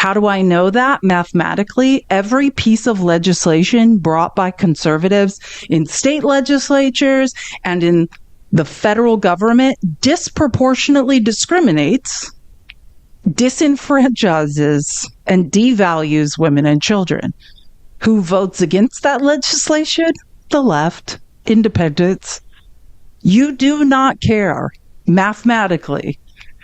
How do I know that? Mathematically, every piece of legislation brought by conservatives in state legislatures and in the federal government disproportionately discriminates, disenfranchises, and devalues women and children. Who votes against that legislation? The left, independents. You do not care mathematically.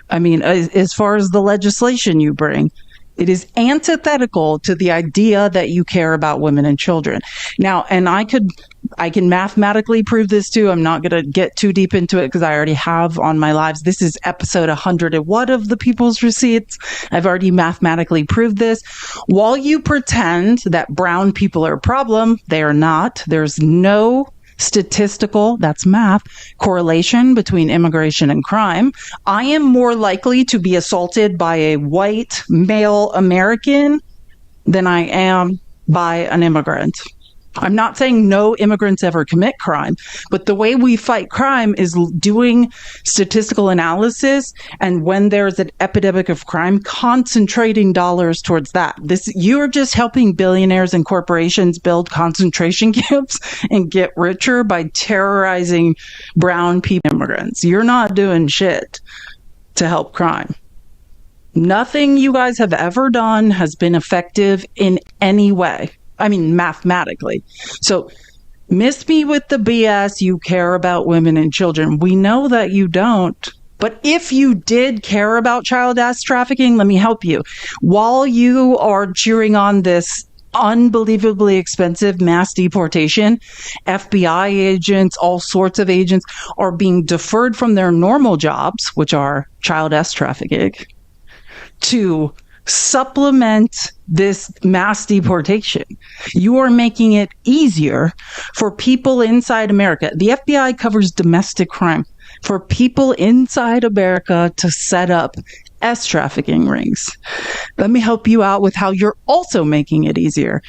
I mean, as far as the legislation you bring, it is antithetical to the idea that you care about women and children. Now, and I can mathematically prove this too. I'm not going to get too deep into it because I already have on my lives. This is episode 101 of the People's Receipts. I've already mathematically proved this. While you pretend that brown people are a problem, they are not. There's no statistical, that's math, correlation between immigration and crime. I am more likely to be assaulted by a white male American than I am by an immigrant. I'm not saying no immigrants ever commit crime, but the way we fight crime is doing statistical analysis, and when there's an epidemic of crime, concentrating dollars towards that. You're just helping billionaires and corporations build concentration camps and get richer by terrorizing brown people, immigrants. You're not doing shit to help crime. Nothing you guys have ever done has been effective in any way. I mean, mathematically. So miss me with the BS. You care about women and children. We know that you don't. But if you did care about child ass trafficking, let me help you. While you are cheering on this unbelievably expensive mass deportation, FBI agents, all sorts of agents are being deferred from their normal jobs, which are child ass trafficking, to supplement this mass deportation. You are making it easier for people inside America. The FBI covers domestic crime. For people inside America to set up trafficking rings. Let me help you out with how you're also making it easier.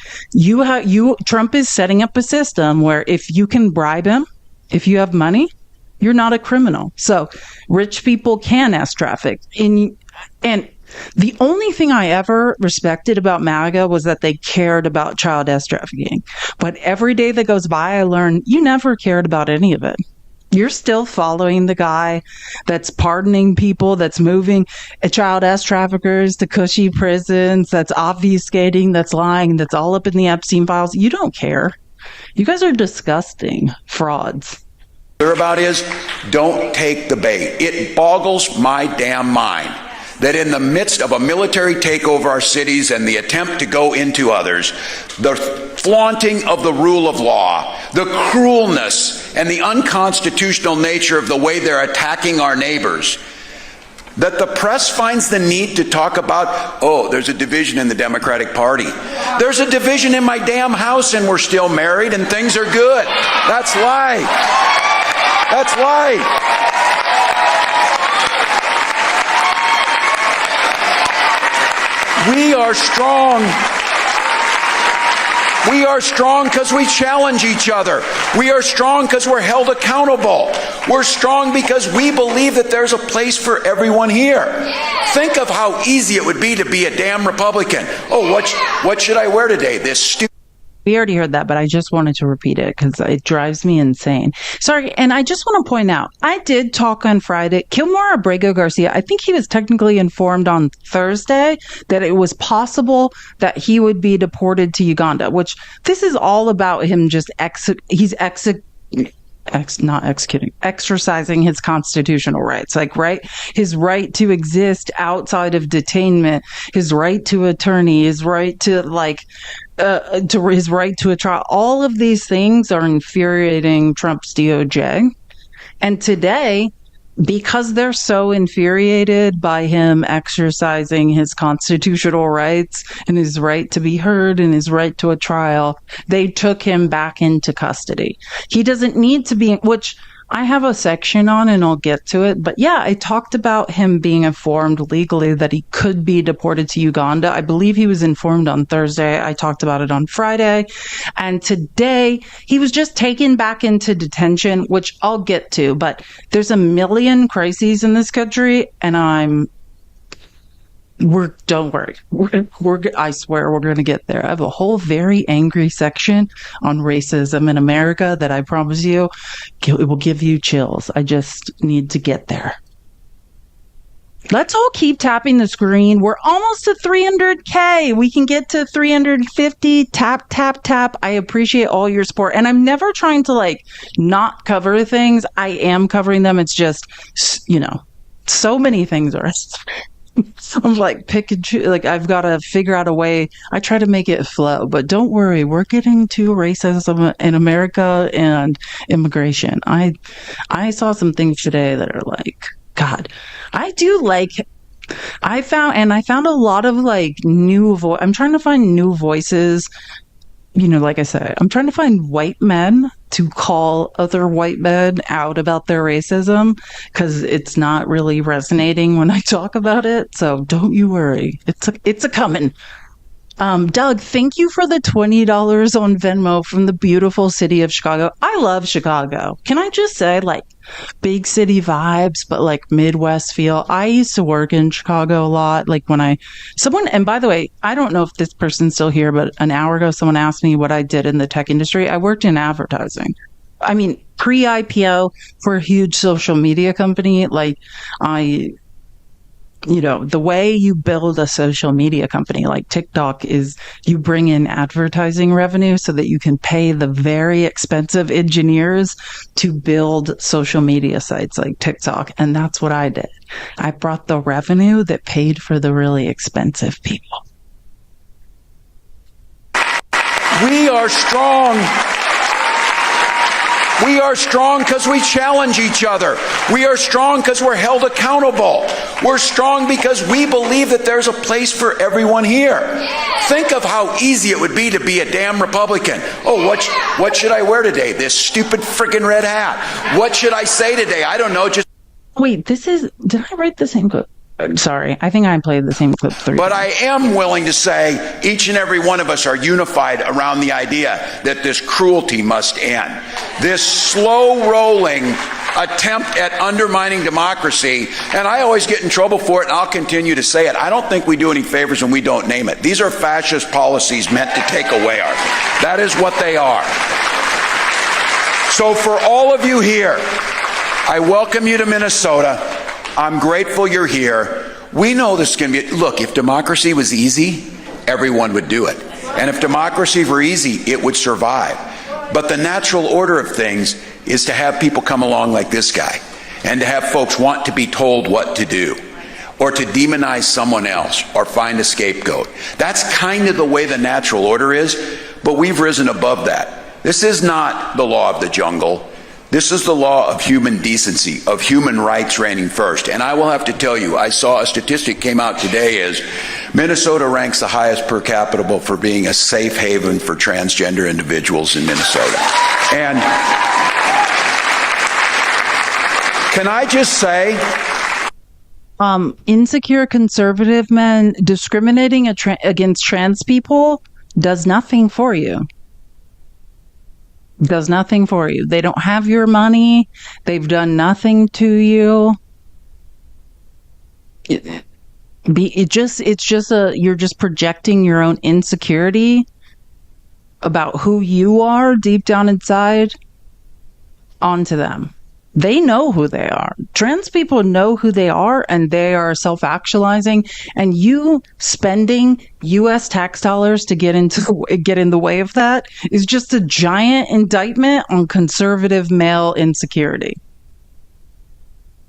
Trump is setting up a system where if you can bribe him, if you have money, you're not a criminal. So rich people can traffic. And the only thing I ever respected about MAGA was that they cared about child trafficking. But every day that goes by, I learn you never cared about any of it. You're still following the guy that's pardoning people, that's moving child traffickers to cushy prisons, that's obfuscating, that's lying, that's all up in the Epstein files. You don't care. You guys are disgusting frauds. About is, don't take the bait. It boggles my damn mind that in the midst of a military takeover of our cities and the attempt to go into others, the flaunting of the rule of law, the cruelness and the unconstitutional nature of the way they're attacking our neighbors, that the press finds the need to talk about, oh, there's a division in the Democratic Party. There's a division in my damn house and we're still married and things are good. That's life. That's life. We are strong. We are strong because we challenge each other. We are strong because we're held accountable. We're strong because we believe that there's a place for everyone here. Think of how easy it would be to be a damn Republican. Oh, what should I wear today? This stupid. We already heard that, but I just wanted to repeat it because it drives me insane. Sorry, and I just want to point out, I did talk on Friday. Kilmore Abrego Garcia, I think he was technically informed on Thursday that it was possible that he would be deported to Uganda, which this is all about him just exercising his constitutional rights, his right to exist outside of detainment, his right to attorney, his right to his right to a trial. All of these things are infuriating Trump's DOJ. And today, because they're so infuriated by him exercising his constitutional rights and his right to be heard and his right to a trial, they took him back into custody. He doesn't need to be, which I have a section on and I'll get to it. But yeah, I talked about him being informed legally that he could be deported to Uganda. I believe he was informed on Thursday. I talked about it on Friday. And today he was just taken back into detention, which I'll get to. But there's a million crises in this country and I'm Don't worry. I swear we're going to get there. I have a whole very angry section on racism in America that I promise you, it will give you chills. I just need to get there. Let's all keep tapping the screen. We're almost to 300K. We can get to 350. Tap, tap, tap. I appreciate all your support. And I'm never trying to like not cover things. I am covering them. It's just, you know, so many things are. I'm like pick and choose. Like I've got to figure out a way. I try to make it flow, but don't worry. We're getting to racism in America and immigration. I saw some things today that are like, God, I do like, I found a lot of like I'm trying to find new voices. You know, like I said, I'm trying to find white men to call other white men out about their racism because it's not really resonating when I talk about it. So don't you worry. It's a coming. Doug, thank you for the $20 on Venmo from the beautiful city of Chicago. I love Chicago. Can I just say, like, big city vibes, but like Midwest feel. I used to work in Chicago a lot. Like and by the way, I don't know if this person's still here, but an hour ago, someone asked me what I did in the tech industry. I worked in advertising. I mean, pre-IPO for a huge social media company. Like the way you build a social media company like TikTok is you bring in advertising revenue so that you can pay the very expensive engineers to build social media sites like TikTok. And that's what I did. I brought the revenue that paid for the really expensive people. We are strong. We are strong because we challenge each other. We are strong because we're held accountable. We're strong because we believe that there's a place for everyone here. Think of how easy it would be to be a damn Republican. Oh, what should I wear today? This stupid freaking red hat. What should I say today? I don't know. Wait, did I write the same clip? Sorry, I think I played the same clip 3 But times. I am willing to say each and every one of us are unified around the idea that this cruelty must end. This slow-rolling attempt at undermining democracy, and I always get in trouble for it, and I'll continue to say it. I don't think we do any favors when we don't name it. These are fascist policies meant to take away our... That is what they are. So for all of you here, I welcome you to Minnesota. I'm grateful you're here. We know this is going to be... Look, if democracy was easy, everyone would do it. And if democracy were easy, it would survive. But the natural order of things is to have people come along like this guy and to have folks want to be told what to do or to demonize someone else or find a scapegoat. That's kind of the way the natural order is, but we've risen above that. This is not the law of the jungle. This is the law of human decency, of human rights reigning first. And I will have to tell you, I saw a statistic came out today is Minnesota ranks the highest per capita for being a safe haven for transgender individuals in Minnesota. And can I just say... insecure conservative men discriminating against trans people does nothing for you. Does nothing for you. They don't have your money. They've done nothing to you. You're just projecting your own insecurity about who you are deep down inside onto them. They know who they are. Trans people know who they are, and they are self-actualizing. And you spending U.S. tax dollars to get in the way of that is just a giant indictment on conservative male insecurity.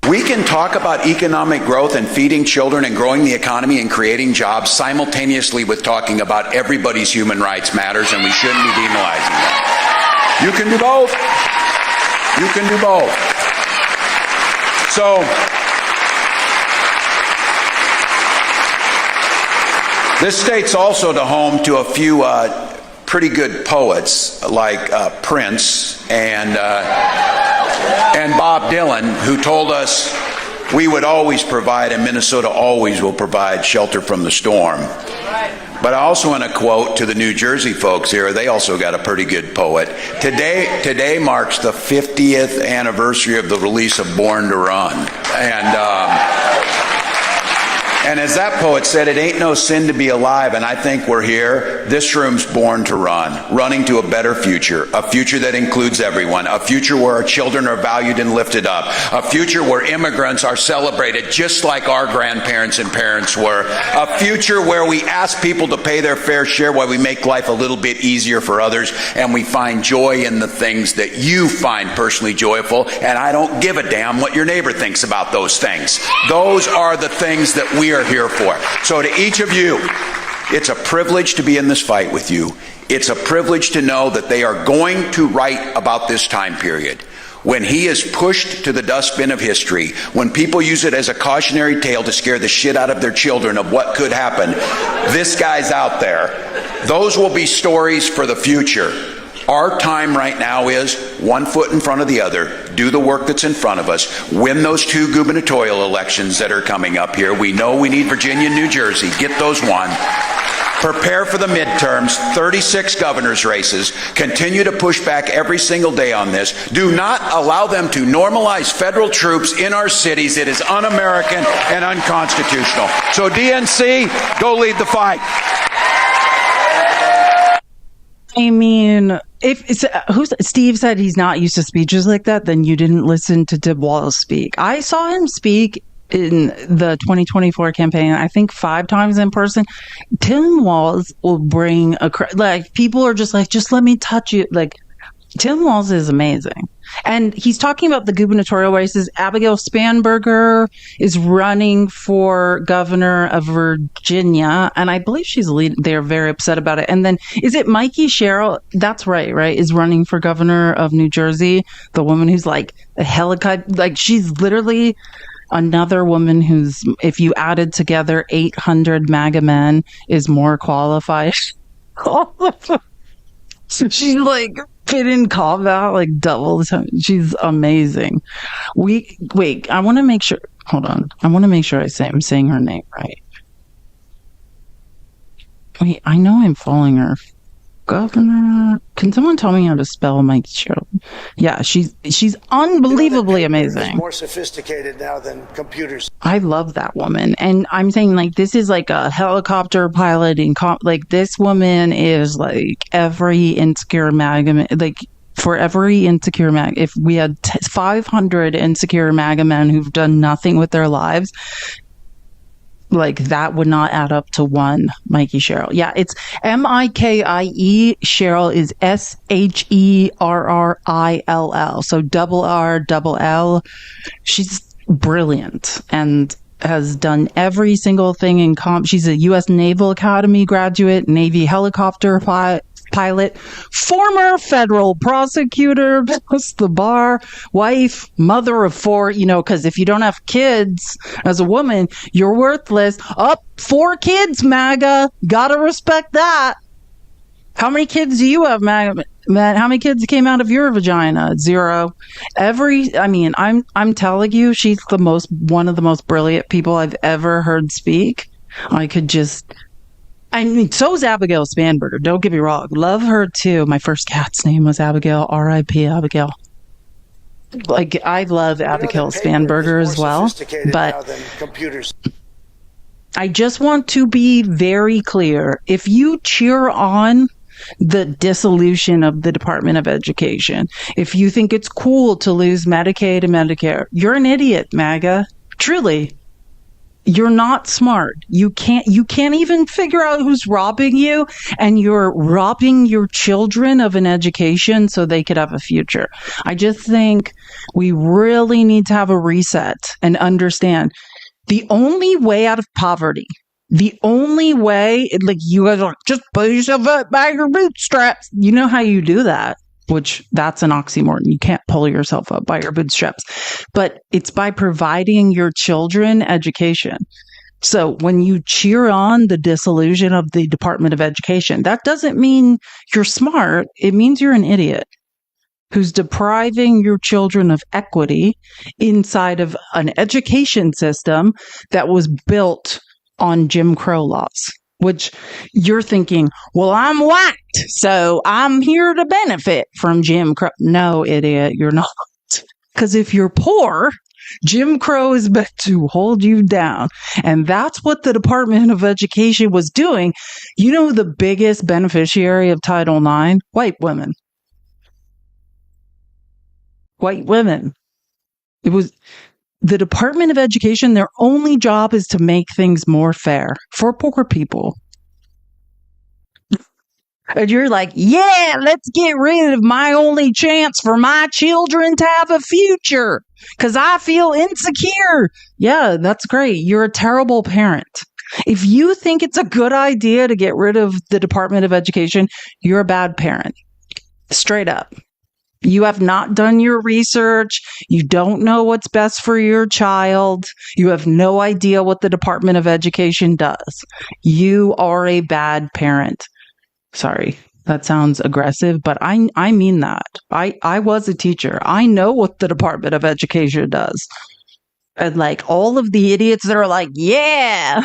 We can talk about economic growth and feeding children and growing the economy and creating jobs simultaneously with talking about everybody's human rights matters, and we shouldn't be demonizing that. You can do both. You can do both. So, this state's also the home to a few pretty good poets like Prince and Bob Dylan, who told us we would always provide, and Minnesota always will provide, shelter from the storm. But I also want to quote to the New Jersey folks here. They also got a pretty good poet. Today marks the 50th anniversary of the release of Born to Run. And as that poet said, it ain't no sin to be alive, and I think we're here. This room's born to run, running to a better future, a future that includes everyone, a future where our children are valued and lifted up, a future where immigrants are celebrated just like our grandparents and parents were, a future where we ask people to pay their fair share while we make life a little bit easier for others, and we find joy in the things that you find personally joyful, and I don't give a damn what your neighbor thinks about those things. Those are the things that we are here for. So to each of you, it's a privilege to be in this fight with you. It's a privilege to know that they are going to write about this time period. When he is pushed to the dustbin of history, when people use it as a cautionary tale to scare the shit out of their children of what could happen, this guy's out there. Those will be stories for the future. Our time right now is one foot in front of the other. Do the work that's in front of us. Win those 2 gubernatorial elections that are coming up here. We know we need Virginia and New Jersey. Get those won. Prepare for the midterms, 36 governor's races. Continue to push back every single day on this. Do not allow them to normalize federal troops in our cities. It is un-American and unconstitutional. So DNC, go lead the fight. I mean, if Steve said he's not used to speeches like that, then you didn't listen to Tim Walz speak. I saw him speak in the 2024 campaign, I think 5 times in person. Tim Walz will bring people are just like, just let me touch you. Like, Tim Walz is amazing. And he's talking about the gubernatorial races. Abigail Spanberger is running for governor of Virginia, and I believe she's leading. They're very upset about it. And then, is it Mikey Sherrill? That's right, is running for governor of New Jersey. The woman who's like a helicopter, like she's literally another woman who's, if you added together 800 MAGA men, is more qualified. She's like fit in combat like double the time. She's amazing. Wait, I want to make sure. Hold on. I want to make sure I'm saying her name right. Wait, I know I'm following her. Governor. Can someone tell me how to spell Mike Sherrill? Yeah, she's unbelievably amazing. More sophisticated now than computers. I love that woman, and I'm saying like this is like a helicopter pilot in like this woman is like every insecure MAGA, like for every insecure MAGA. If we had 500 insecure MAGA men who've done nothing with their lives, like that would not add up to one Mikey Sherrill. Yeah, it's Mikie. Sherrill is Sherrill. So double R, double L. She's brilliant and has done every single thing in She's a U.S. Naval Academy graduate, Navy helicopter pilot, former federal prosecutor, plus the bar, wife, mother of 4, because if you don't have kids as a woman, you're worthless. 4 kids, MAGA. Gotta respect that. How many kids do you have, MAGA? Man, how many kids came out of your vagina? 0. I'm telling you, she's one of the most brilliant people I've ever heard speak. So is Abigail Spanberger. Don't get me wrong. Love her too. My first cat's name was Abigail. R.I.P. Abigail. Like, I love Abigail Spanberger as well. But I just want to be very clear. If you cheer on the dissolution of the Department of Education, if you think it's cool to lose Medicaid and Medicare, you're an idiot, MAGA. Truly. You're not smart. You can't even figure out who's robbing you, and you're robbing your children of an education so they could have a future. I just think we really need to have a reset and understand the only way out of poverty, the only way, like, you guys are just pull yourself up by your bootstraps. You know how you do that? Which that's an oxymoron. You can't pull yourself up by your bootstraps, but it's by providing your children education. So when you cheer on the dissolution of the Department of Education, that doesn't mean you're smart. It means you're an idiot who's depriving your children of equity inside of an education system that was built on Jim Crow laws. Which you're thinking, well, I'm white, so I'm here to benefit from Jim Crow. No, idiot, you're not. Because if you're poor, Jim Crow is meant to hold you down. And that's what the Department of Education was doing. You know, the biggest beneficiary of Title IX? White women. White women. It was the Department of Education. Their only job is to make things more fair for poor people. And you're like, yeah, let's get rid of my only chance for my children to have a future because I feel insecure. Yeah, that's great. You're a terrible parent. If you think it's a good idea to get rid of the Department of Education, you're a bad parent. Straight up. You have not done your research. You don't know what's best for your child. You have no idea what the Department of Education does. You are a bad parent. Sorry, that sounds aggressive, but I mean that. I was a teacher. I know what the Department of Education does. And like all of the idiots that are like, yeah,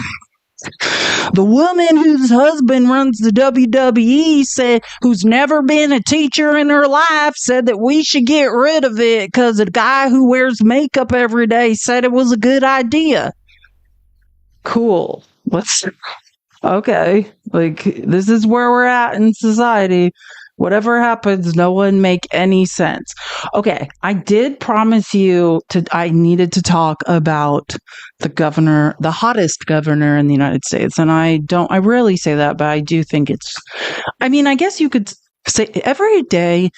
the woman whose husband runs the WWE said, who's never been a teacher in her life, said that we should get rid of it because a guy who wears makeup every day said it was a good idea. Cool. Okay, like, this is where we're at in society. Whatever happens, no one make any sense. Okay, I did promise you I needed to talk about the governor, the hottest governor in the United States. And I rarely say that, but I do think I guess you could say every day,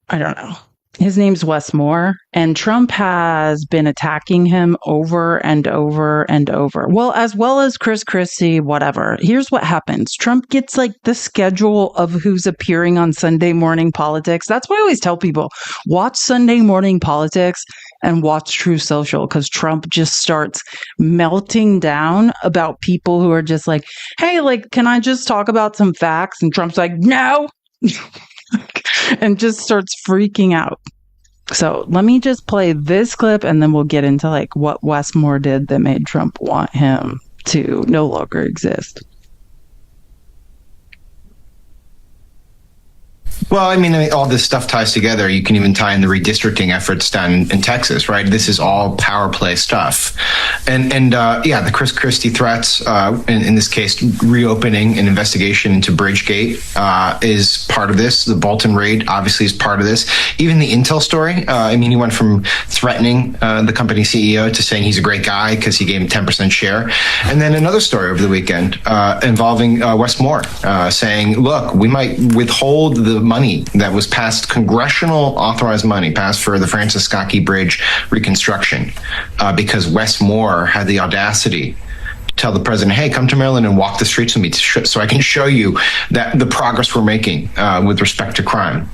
I don't know. His name's Wes Moore, and Trump has been attacking him over and over and over. Well as Chris Christie, whatever. Here's what happens. Trump gets like the schedule of who's appearing on Sunday Morning Politics. That's why I always tell people, watch Sunday Morning Politics and watch True Social, because Trump just starts melting down about people who are just like, hey, like, can I just talk about some facts? And Trump's like, no. And just starts freaking out. So let me just play this clip and then we'll get into like what Wes Moore did that made Trump want him to no longer exist. Well, I mean, all this stuff ties together. You can even tie in the redistricting efforts down in Texas, right? This is all power play stuff. And the Chris Christie threats, in this case, reopening an investigation into Bridgegate is part of this. The Bolton raid obviously is part of this. Even the Intel story, he went from threatening the company CEO to saying he's a great guy because he gave him 10% share. And then another story over the weekend involving Wes Moore saying, look, we might withhold the money that was passed, congressional authorized money passed for the Francis Scott Key Bridge reconstruction, because Wes Moore had the audacity to tell the president, hey, come to Maryland and walk the streets with me so I can show you that the progress we're making with respect to crime.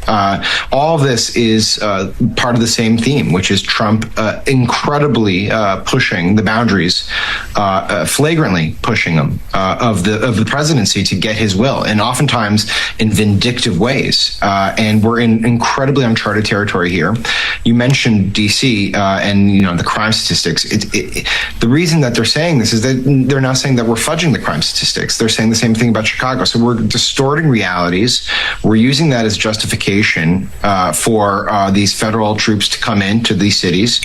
All of this is part of the same theme, which is Trump incredibly pushing the boundaries, flagrantly pushing them of the presidency to get his will, and oftentimes in vindictive ways. And we're in incredibly uncharted territory here. You mentioned D.C. And the crime statistics. The reason that they're saying this is that they're now saying that we're fudging the crime statistics. They're saying the same thing about Chicago. So we're distorting realities. We're using that as justification for these federal troops to come into these cities.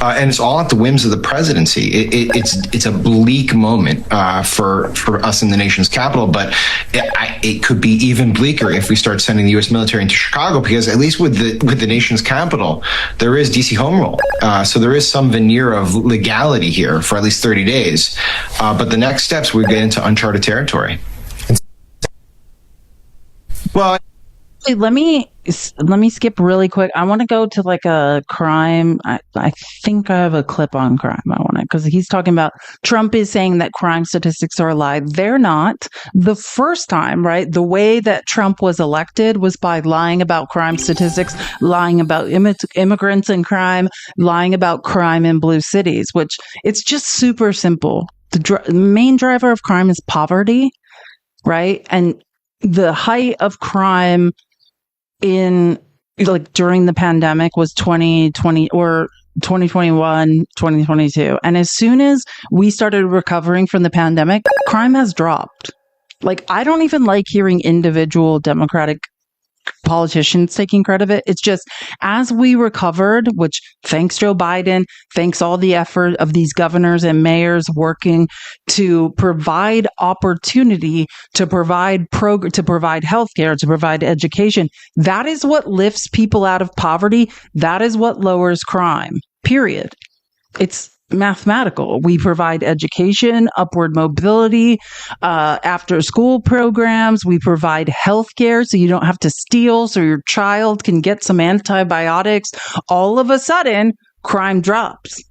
And it's all at the whims of the presidency. It's a bleak moment for us in the nation's capital, but it could be even bleaker if we start sending the U.S. military into Chicago, because at least with the nation's capital, there is D.C. home rule. So there is some veneer of legality here for at least 30 days. But the next steps, we get into uncharted territory. Well, let me skip really quick. I want to go to like a crime. I think I have a clip on crime. I want to, because he's talking about Trump is saying that crime statistics are a lie. They're not. The first time, right? The way that Trump was elected was by lying about crime statistics, lying about immigrants and crime, lying about crime in blue cities, which it's just super simple. The main driver of crime is poverty, right? And the height of crime in like during the pandemic was 2020 or 2021, 2022. And as soon as we started recovering from the pandemic, crime has dropped. Like, I don't even like hearing individual Democratic politicians taking credit of it. It's just as we recovered, which thanks Joe Biden, thanks all the effort of these governors and mayors working to provide opportunity, to provide healthcare, to provide education. That is what lifts people out of poverty. That is what lowers crime. Period. It's mathematical. We provide education, upward mobility, after school programs. We provide healthcare so you don't have to steal, so your child can get some antibiotics. All of a sudden, crime drops.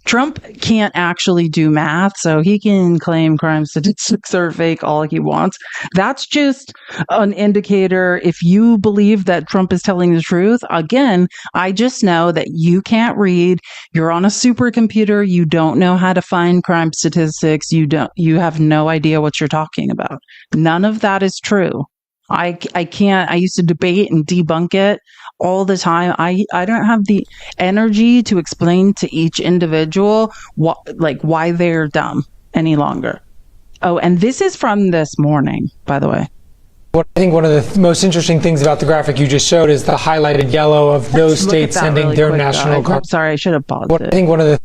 Trump can't actually do math, so he can claim crime statistics are fake all he wants. That's just an indicator. If you believe that Trump is telling the truth, again, I just know that you can't read. You're on a supercomputer. You don't know how to find crime statistics. You have no idea what you're talking about. None of that is true. I can't. I used to debate and debunk it all the time. I don't have the energy to explain to each individual why they're dumb any longer. Oh, and this is from this morning, by the way. I think one of the most interesting things about the graphic you just showed is the highlighted yellow of those states sending really their national guard. Sorry, I should have paused it. I think one of the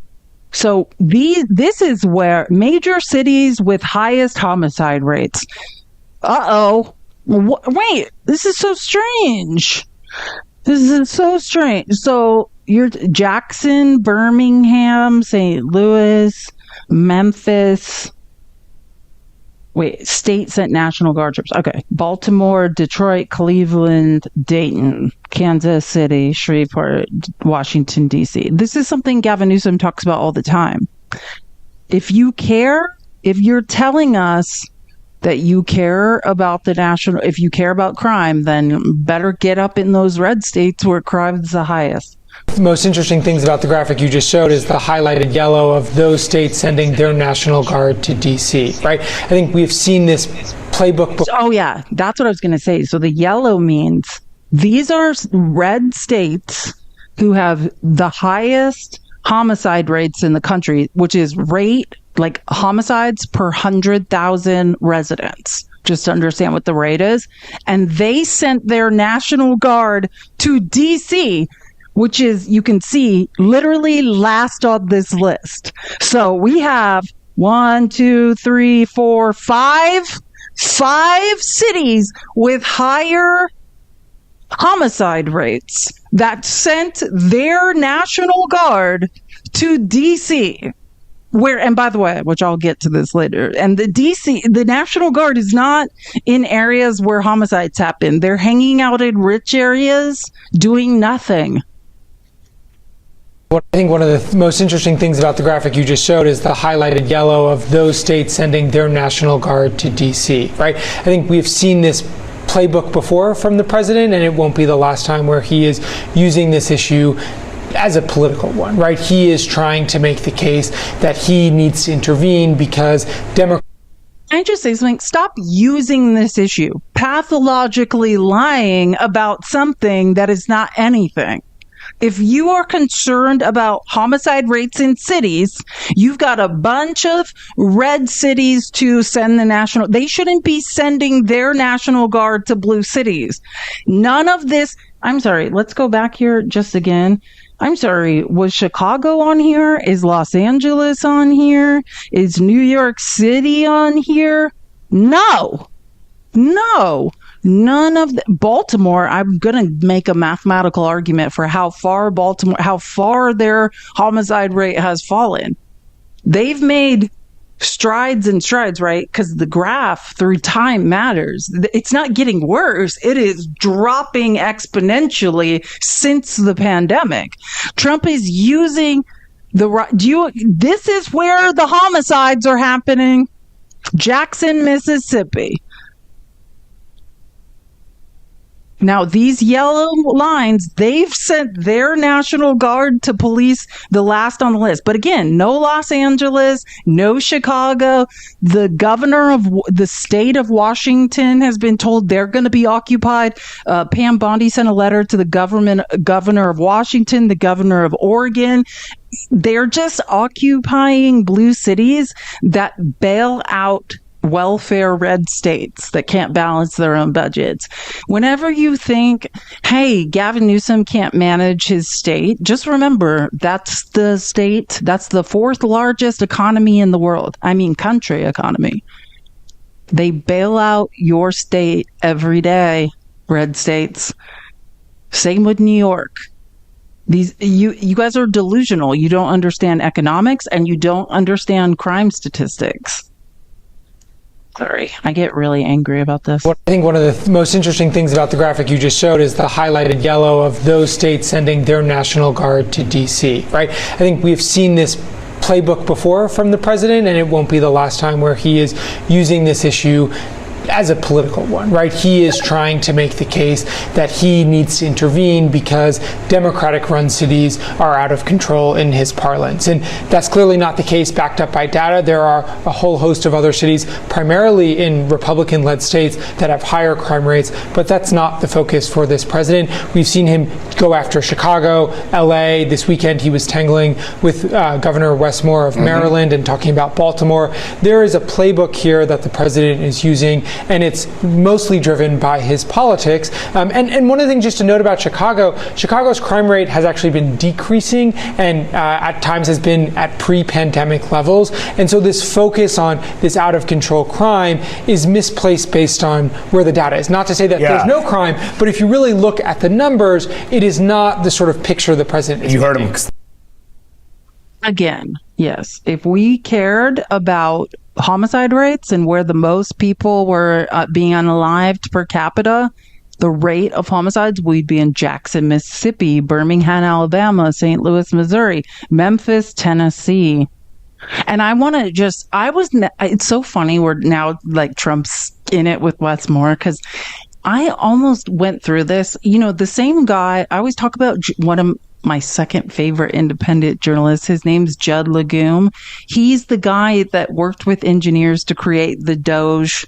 So this is where major cities with highest homicide rates. Uh-oh. Wait, this is so strange. This is so strange. So you're Jackson, Birmingham, St. Louis, Memphis. Wait, state sent National Guard troops. Okay. Baltimore, Detroit, Cleveland, Dayton, Kansas City, Shreveport, Washington, D.C. This is something Gavin Newsom talks about all the time. If you care, if you're telling us that you care about if you care about crime, then better get up in those red states where crime is the highest. The most interesting things about the graphic you just showed is the highlighted yellow of those states sending their National Guard to D.C., right? I think we've seen this playbook before. Oh, yeah, that's what I was going to say. So the yellow means these are red states who have the highest homicide rates in the country, which is like homicides per 100,000 residents, just to understand what the rate is. And they sent their National Guard to D.C., which is, you can see, literally last on this list. So we have 5 cities with higher homicide rates that sent their National Guard to D.C., and by the way, which I'll get to this later, and the National Guard is not in areas where homicides happen. They're hanging out in rich areas doing nothing. I think one of the most interesting things about the graphic you just showed is the highlighted yellow of those states sending their National Guard to D.C., right? I think we've seen this playbook before from the president, and it won't be the last time where he is using this issue as a political one, right? He is trying to make the case that he needs to intervene because Democrats. Can I just say something? Stop using this issue, pathologically lying about something that is not anything. If you are concerned about homicide rates in cities, you've got a bunch of red cities to send they shouldn't be sending their National Guard to blue cities. None of this. I'm sorry. Let's go back here just again. I'm sorry, was Chicago on here? Is Los Angeles on here? Is New York City on here? No. None of Baltimore, I'm going to make a mathematical argument for how far their homicide rate has fallen. They've made strides and strides, right? Because the graph through time matters. It's not getting worse. It is dropping exponentially since the pandemic. Trump is using this is where the homicides are happening. Jackson, Mississippi. Now, these yellow lines, they've sent their National Guard to police the last on the list. But again, no Los Angeles, no Chicago. The governor of the state of Washington has been told they're going to be occupied. Pam Bondi sent a letter to the governor of Washington, the governor of Oregon. They're just occupying blue cities that bail out welfare red states that can't balance their own budgets. Whenever you think, hey, Gavin Newsom can't manage his state, just remember that's the state, that's the fourth largest economy in the world. I mean, country economy. They bail out your state every day, red states. Same with New York. You guys are delusional. You don't understand economics and you don't understand crime statistics. Sorry, I get really angry about this. I think one of the most interesting things about the graphic you just showed is the highlighted yellow of those states sending their National Guard to D.C., right? I think we've seen this playbook before from the president, and it won't be the last time where he is using this issue as a political one, right? He is trying to make the case that he needs to intervene because Democratic-run cities are out of control in his parlance. And that's clearly not the case backed up by data. There are a whole host of other cities, primarily in Republican-led states, that have higher crime rates, but that's not the focus for this president. We've seen him go after Chicago, LA. This weekend he was tangling with Governor Westmore of Maryland and talking about Baltimore. There is a playbook here that the president is using, and it's mostly driven by his politics. And one of the things just to note about Chicago's crime rate has actually been decreasing and at times has been at pre-pandemic levels. And so this focus on this out-of-control crime is misplaced based on where the data is. Not to say that there's no crime, but if you really look at the numbers, it is not the sort of picture the president is You heard him. Again, yes. If we cared about homicide rates and where the most people were being unalived per capita, the rate of homicides, we'd be in Jackson, Mississippi, Birmingham, Alabama, St. Louis, Missouri, Memphis, Tennessee. And I want to just, it's so funny we're now like Trump's in it with Westmore, because I almost went through this. You know, the same guy, I always talk about one of my second favorite independent journalist. His name's Judd Legume. He's the guy that worked with engineers to create the Doge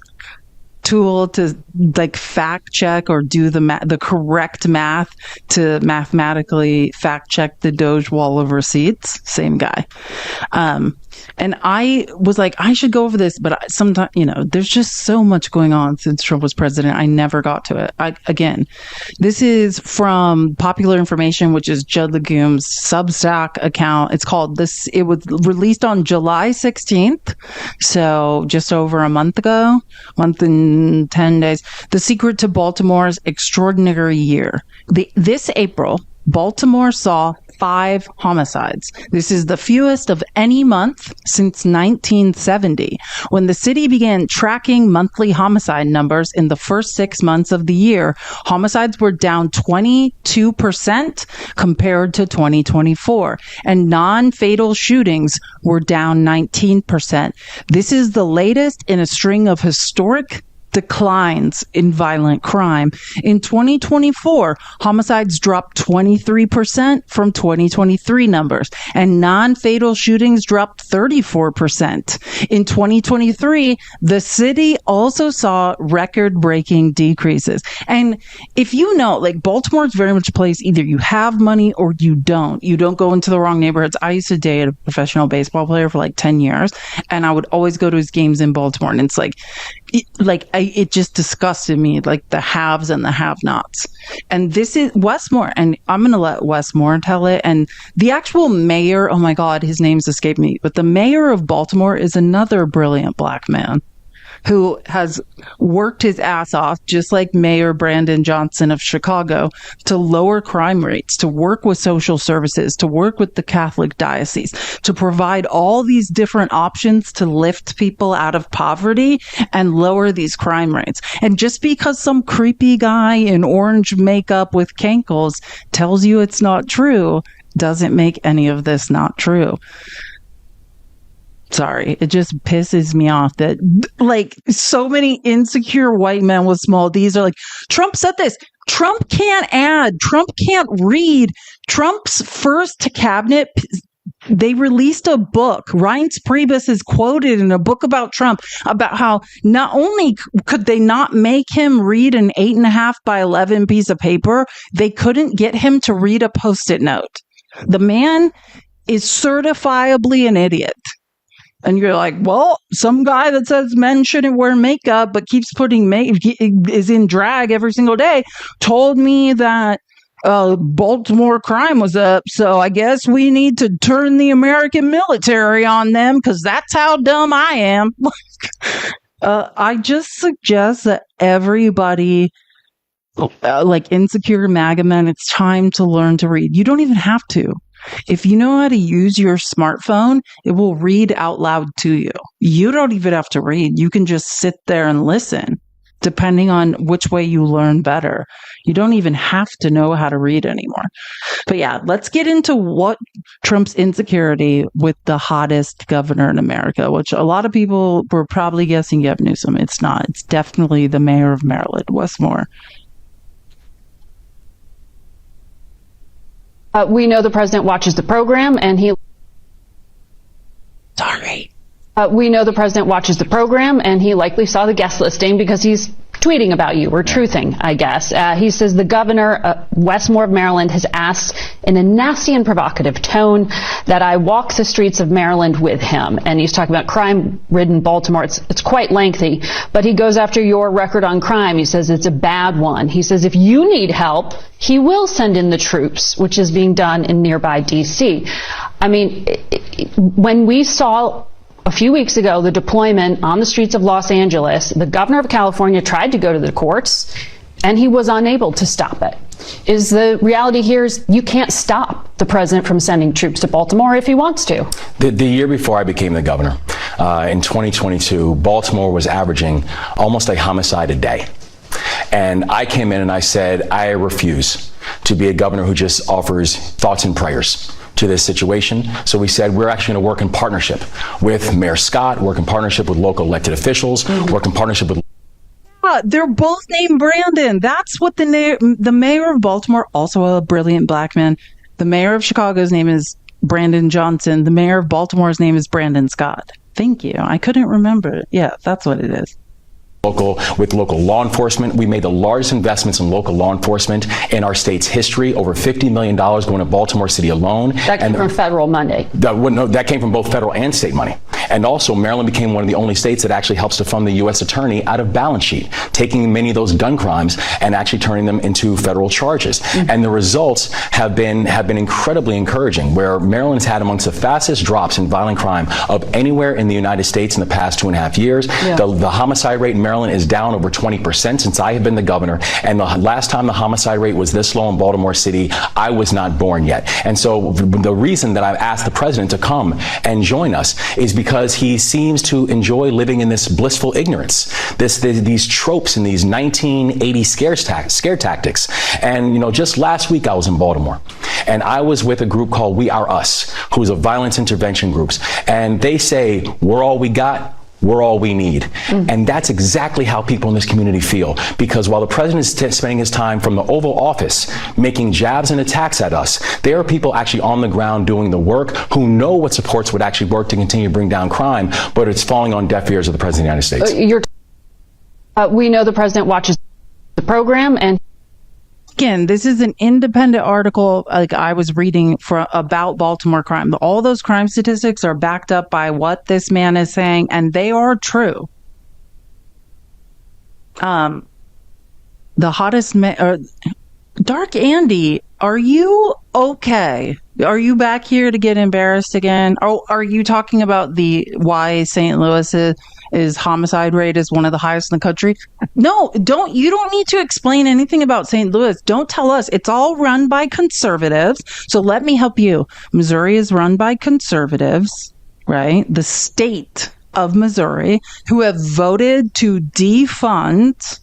tool to like fact check or do the correct math to mathematically fact check the Doge wall of receipts. Same guy. And I was like, I should go over this, but sometimes, you know, there's just so much going on since Trump was president. I never got to it. Again, this is from Popular Information, which is Judd Legume's Substack account. It's called this. It was released on July 16th. So just over a month ago, month and 10 days. The Secret to Baltimore's Extraordinary Year. This April, Baltimore saw 5 homicides. This is the fewest of any month since 1970, when the city began tracking monthly homicide numbers. In the first 6 months of the year, homicides were down 22% compared to 2024, and non-fatal shootings were down 19%. This is the latest in a string of historic declines in violent crime. In 2024, homicides dropped 23% from 2023 numbers, and non-fatal shootings dropped 34%. In 2023, the city also saw record-breaking decreases. And if you know, like, Baltimore is very much a place, either you have money or you don't. You don't go into the wrong neighborhoods. I used to date a professional baseball player for like 10 years, and I would always go to his games in Baltimore, and it's like, it just disgusted me, like the haves and the have-nots. And this is Westmore, and I'm going to let Westmore tell it. And the actual mayor, oh my God, his name's escaped me, but the mayor of Baltimore is another brilliant black man who has worked his ass off, just like Mayor Brandon Johnson of Chicago, to lower crime rates, to work with social services, to work with the Catholic diocese, to provide all these different options to lift people out of poverty and lower these crime rates. And just because some creepy guy in orange makeup with cankles tells you it's not true, doesn't make any of this not true. Sorry, it just pisses me off that, like, so many insecure white men with small D's are like, Trump said this. Trump can't add. Trump can't read. Trump's first cabinet, they released a book. Reince Priebus is quoted in a book about Trump about how not only could they not make him read an 8.5 by 11 piece of paper, they couldn't get him to read a Post-it note. The man is certifiably an idiot. And you're like, well, some guy that says men shouldn't wear makeup but keeps putting is in drag every single day told me that Baltimore crime was up. So I guess we need to turn the American military on them because that's how dumb I am. I just suggest that everybody, like insecure MAGA men, it's time to learn to read. You don't even have to. If you know how to use your smartphone, it will read out loud to you. You don't even have to read. You can just sit there and listen, depending on which way you learn better. You don't even have to know how to read anymore. But yeah, let's get into what Trump's insecurity with the hottest governor in America, which a lot of people were probably guessing Gavin Newsom. It's not. It's definitely the mayor of Maryland, Wes Moore. We know the president watches the program and he... Sorry. We know the president watches the program and he likely saw the guest listing because he's tweeting about you or truthing, I guess. He says the governor, Wes Moore of Maryland, has asked in a nasty and provocative tone that I walk the streets of Maryland with him. And he's talking about crime-ridden Baltimore. It's quite lengthy, but he goes after your record on crime. He says it's a bad one. He says if you need help, he will send in the troops, which is being done in nearby D.C. I mean, when we saw a few weeks ago the deployment on the streets of Los Angeles, the governor of California tried to go to the courts, and he was unable to stop it. Is the reality here is you can't stop the president from sending troops to Baltimore if he wants to. The year before I became the governor, in 2022, Baltimore was averaging almost a homicide a day. And I came in and I said, I refuse to be a governor who just offers thoughts and prayers to this situation. So we said we're actually going to work in partnership with Mayor Scott, work in partnership with local elected officials, work in partnership with... They're both named Brandon. That's what the mayor of Baltimore, also a brilliant black man. The mayor of Chicago's name is Brandon Johnson. The mayor of Baltimore's name is Brandon Scott. Thank you. I couldn't remember it. Yeah, that's what it is. With local law enforcement. We made the largest investments in local law enforcement in our state's history, over $50 million going to Baltimore City alone. That came from federal money. That came from both federal and state money. And also, Maryland became one of the only states that actually helps to fund the U.S. attorney out of balance sheet, taking many of those gun crimes and actually turning them into federal charges. And the results have been incredibly encouraging, where Maryland's had amongst the fastest drops in violent crime of anywhere in the United States in the past 2.5 years. Yeah. The homicide rate in Maryland is down over 20% since I have been the governor. And the last time the homicide rate was this low in Baltimore City, I was not born yet. And so the reason that I've asked the president to come and join us is because he seems to enjoy living in this blissful ignorance, these tropes and these 1980 scare tactics. And, you know, just last week I was in Baltimore and I was with a group called We Are Us, who's a violence intervention group. And they say, we're all we got. We're all we need. And that's exactly how people in this community feel. Because while the president is spending his time from the Oval Office making jabs and attacks at us, there are people actually on the ground doing the work who know what supports would actually work to continue to bring down crime, but it's falling on deaf ears of the president of the United States. We know the president watches the program, and again, this is an independent article like I was reading about Baltimore crime. All those crime statistics are backed up by what this man is saying, and they are true. The hottest Dark Andy, are you okay? Are you back here to get embarrassed again? Oh, are you talking about why St. Louis is homicide rate is one of the highest in the country? No, you don't need to explain anything about St. Louis. Don't tell us. It's all run by conservatives. So let me help you. Missouri is run by conservatives, right? The state of Missouri, who have voted to defund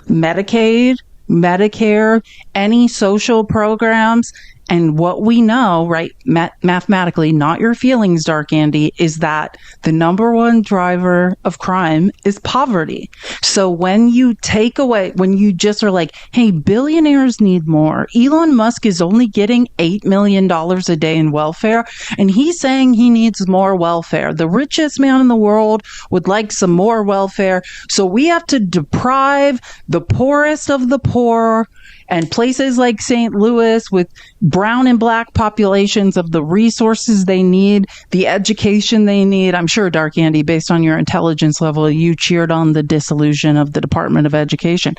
Medicaid, Medicare, any social programs. And what we know, right, mathematically, not your feelings, Dark Andy, is that the number one driver of crime is poverty. So when you just are like, hey, billionaires need more. Elon Musk is only getting $8 million a day in welfare, and he's saying he needs more welfare. The richest man in the world would like some more welfare. So we have to deprive the poorest of the poor And places like St. Louis with brown and black populations of the resources they need, the education they need. I'm sure, Dark Andy, based on your intelligence level, you cheered on the dissolution of the Department of Education.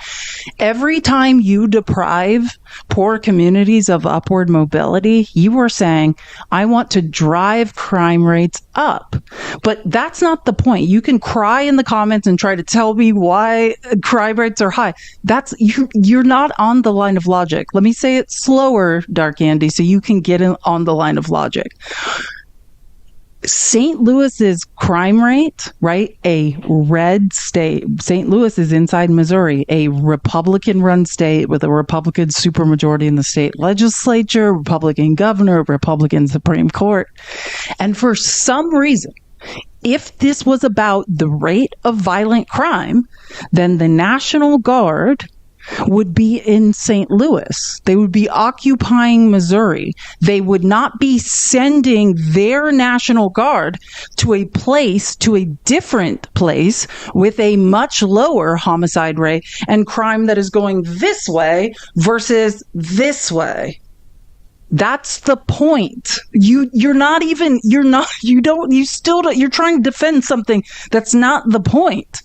Every time you deprive poor communities of upward mobility, you are saying, I want to drive crime rates up. But that's not the point. You can cry in the comments and try to tell me why crime rates are high. That's you're not on the line of logic. Let me say it slower, Dark Andy, so you can get on the line of logic. St. Louis's crime rate, right? A red state. St. Louis is inside Missouri, a Republican-run state with a Republican supermajority in the state legislature, Republican governor, Republican Supreme Court. And for some reason, if this was about the rate of violent crime, then the National Guard would be in St. Louis. They would be occupying Missouri. They would not be sending their National Guard to a different place with a much lower homicide rate and crime that is going this way versus this way. That's the point. You're trying to defend something that's not the point.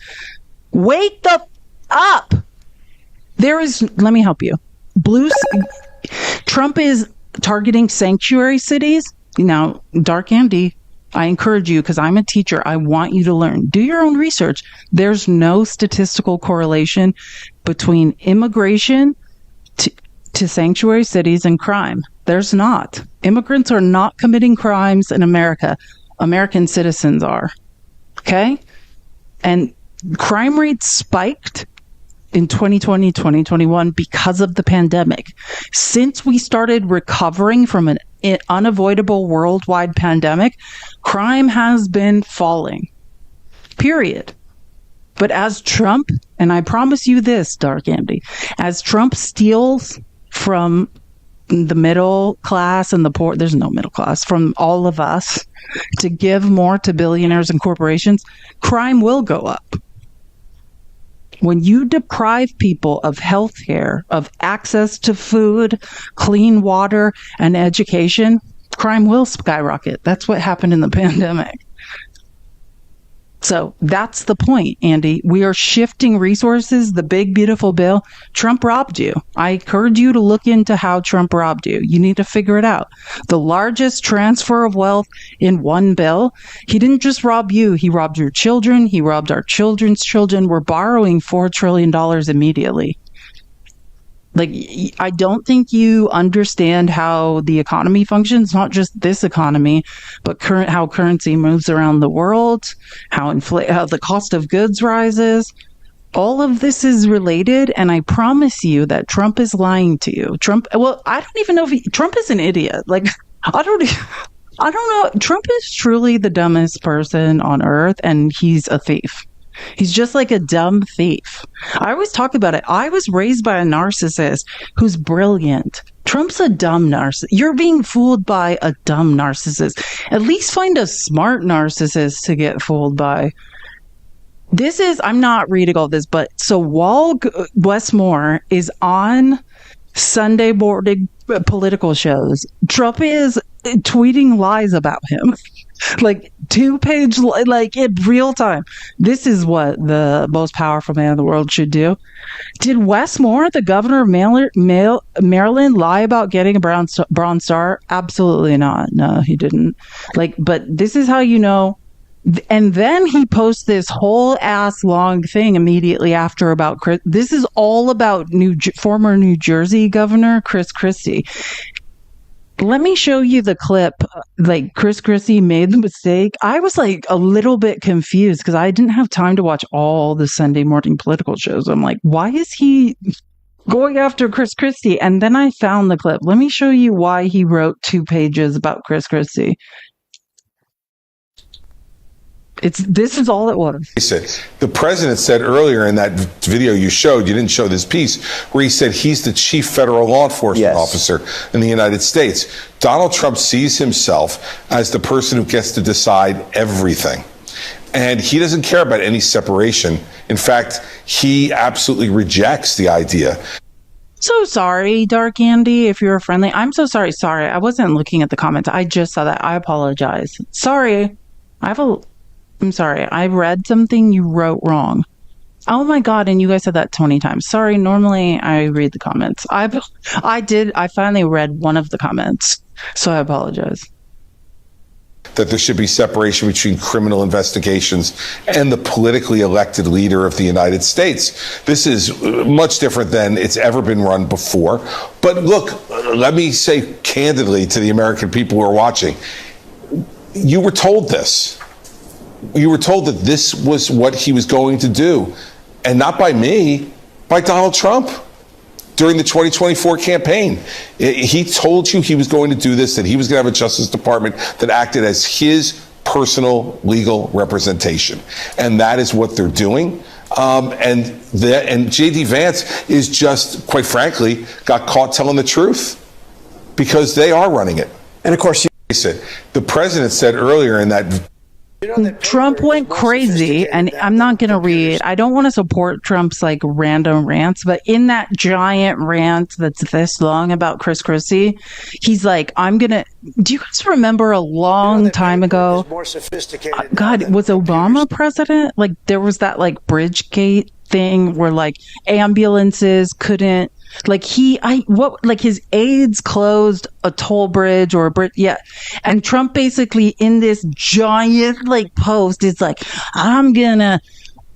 Wake up. Let me help you. Trump is targeting sanctuary cities. Now, Dark Andy, I encourage you, because I'm a teacher, I want you to learn. Do your own research. There's no statistical correlation between immigration to sanctuary cities and crime. There's not. Immigrants are not committing crimes in America. American citizens are. Okay? And crime rates spiked in 2020, 2021 because of the pandemic. Since we started recovering from an unavoidable worldwide pandemic, crime has been falling. Period. But as Trump, and I promise you this, Dark Andy, as Trump steals from the middle class and the poor, there's no middle class, from all of us to give more to billionaires and corporations, crime will go up. When you deprive people of health care, of access to food, clean water, and education, crime will skyrocket. That's what happened in the pandemic. So that's the point, Andy. We are shifting resources. The big, beautiful bill. Trump robbed you. I encourage you to look into how Trump robbed you. You need to figure it out. The largest transfer of wealth in one bill. He didn't just rob you. He robbed your children. He robbed our children's children. We're borrowing $4 trillion immediately. Like, I don't think you understand how the economy functions, not just this economy, but how currency moves around the world, how the cost of goods rises. All of this is related, and I promise you that Trump is lying to you. I don't even know if Trump is an idiot. Like, I don't know. Trump is truly the dumbest person on earth, and he's a thief. He's just like a dumb thief. I always talk about it. I was raised by a narcissist who's brilliant. Trump's a dumb narcissist. You're being fooled by a dumb narcissist. At least find a smart narcissist to get fooled by. I'm not reading all this, but so while Wes Moore is on Sunday morning political shows, Trump is tweeting lies about him. Like 2-page, like in real time. This is what the most powerful man in the world should do. Did Wes Moore, the governor of Maryland, lie about getting a Bronze Star? Absolutely not. No, he didn't. But this is how you know. And then he posts this whole ass long thing immediately after about Chris. This is all about former New Jersey Governor Chris Christie. Let me show you the clip. Chris Christie made the mistake. I was a little bit confused because I didn't have time to watch all the Sunday morning political shows. I'm like, why is he going after Chris Christie? And then I found the clip. Let me show you why he wrote 2 pages about Chris Christie. This is all it was. The president said earlier in that video you didn't show this piece, where he said he's the chief federal law enforcement officer in the United States. Donald Trump sees himself as the person who gets to decide everything. And he doesn't care about any separation. In fact, he absolutely rejects the idea. So sorry, Dark Andy, if you're friendly. I'm so sorry. Sorry, I wasn't looking at the comments. I just saw that. I apologize. Sorry. I'm sorry. I read something you wrote wrong. Oh my God, and you guys said that 20 times. Sorry, normally I read the comments. I finally read one of the comments, so I apologize. That there should be separation between criminal investigations and the politically elected leader of the United States. This is much different than it's ever been run before. But look, let me say candidly to the American people who are watching, you were told this. You were told that this was what he was going to do. And not by me, by Donald Trump. During the 2024 campaign, he told you he was going to do this, that he was going to have a Justice Department that acted as his personal legal representation. And that is what they're doing. And J.D. Vance is just, quite frankly, got caught telling the truth because they are running it. And of course, the president said earlier in that Trump went crazy, and I'm not going to read. I don't want to support Trump's like random rants, but in that giant rant that's this long about Chris Christie, he's like, do you guys remember a long time ago? God, was Obama president? Like there was that like Bridgegate thing where like ambulances couldn't, like his aides closed a toll bridge or a bridge. Yeah. And Trump basically in this giant like post is like, I'm gonna